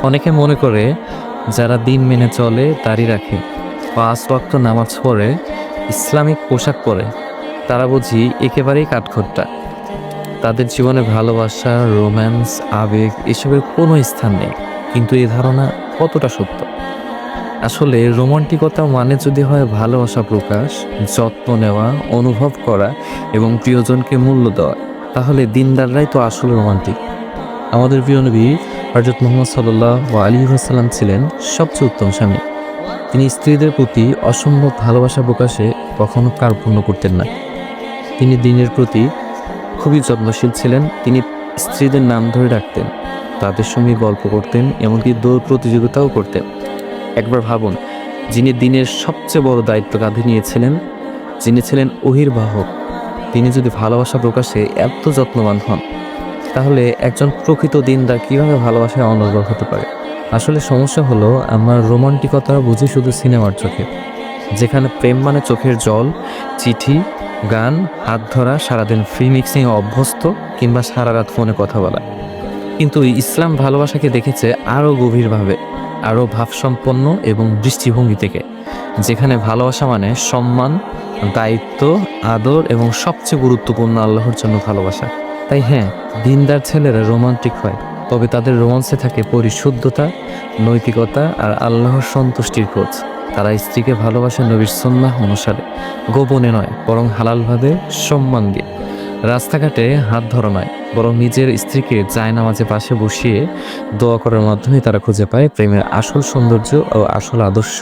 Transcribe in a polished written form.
অনেকে মনে করে যারা দিন মেনে চলে দাড়ি রাখে, 5 ওয়াক্ত নামাজ পড়ে, ইসলামিক পোশাক পরে, তারা বুঝি একেবারেই কাঠখোট্টা। তাদের জীবনে ভালোবাসা, রোম্যান্স, আবেগ এসবের কোনো স্থান নেই। কিন্তু এই ধারণা কতটা সত্য? আসলে রোমান্টিকতা মানে যদি হয় ভালোবাসা প্রকাশ, যত্ন নেওয়া, অনুভব করা এবং প্রিয়জনকে মূল্য দেওয়া, তাহলে দিনদাররাই তো আসল রোমান্টিক। আমাদের প্রিয় নবী হযরত মুহাম্মদ সাল্লাল্লাহু আলাইহি ওয়াসাল্লাম ছিলেন সবচেয়ে উত্তম স্বামী। তিনি স্ত্রীদের প্রতি অসম্ভব ভালোবাসা প্রকাশে কখনো কার্পণ্য করতেন না। তিনি দিনের প্রতি খুবই যত্নশীল ছিলেন। তিনি স্ত্রীদের নাম ধরে ডাকতেন, তাদের সঙ্গে গল্প করতেন, এমনকি দৌড় প্রতিযোগিতাও করতেন। একবার ভাবুন, যিনি দিনের সবচেয়ে বড় দায়িত্ব কাঁধে নিয়েছিলেন, যিনি ছিলেন ওহীর বাহক, তিনি যদি ভালোবাসা প্রকাশে এত যত্নবান হন, তাহলে একজন প্রকৃত দিনদার কিভাবে ভালোবাসায় অনর্গল হতে পারে? আসলে সমস্যা হলো আমরা রোমান্টিকতা বুঝি শুধু সিনেমার চোখে, যেখানে প্রেম মানে চোখের জল, চিঠি, গান, হাত ধরা, সারাদিন ফ্রি মিক্সিং অভ্যস্ত, কিংবা সারা রাত ফোনে কথা বলা। কিন্তু ইসলাম ভালোবাসাকে দেখেছে আরও গভীরভাবে, আরও ভাবসম্পন্ন এবং দৃষ্টিভঙ্গি থেকে, যেখানে ভালোবাসা মানে সম্মান, দায়িত্ব, আদর এবং সবচেয়ে গুরুত্বপূর্ণ আল্লাহর জন্য ভালোবাসা। তাই হ্যাঁ, দিনদার ছেলেরা রোমান্টিক হয়, তবে তাদের রোমান্সে থাকে পরিশুদ্ধতা, নৈতিকতা আর আল্লাহর সন্তুষ্টির খোঁজ। তারা স্ত্রীকে ভালোবাসে নবীর সুন্নাহ অনুসারে, গোপনে নয় বরং হালালভাবে, সম্মান দিয়ে। রাস্তাঘাটে হাত ধরা নয়, বরং নিজের স্ত্রীকে জায়নামাজে পাশে বসিয়ে দোয়া করার মাধ্যমে তারা খুঁজে পায় প্রেমের আসল সৌন্দর্য ও আসল আদর্শ।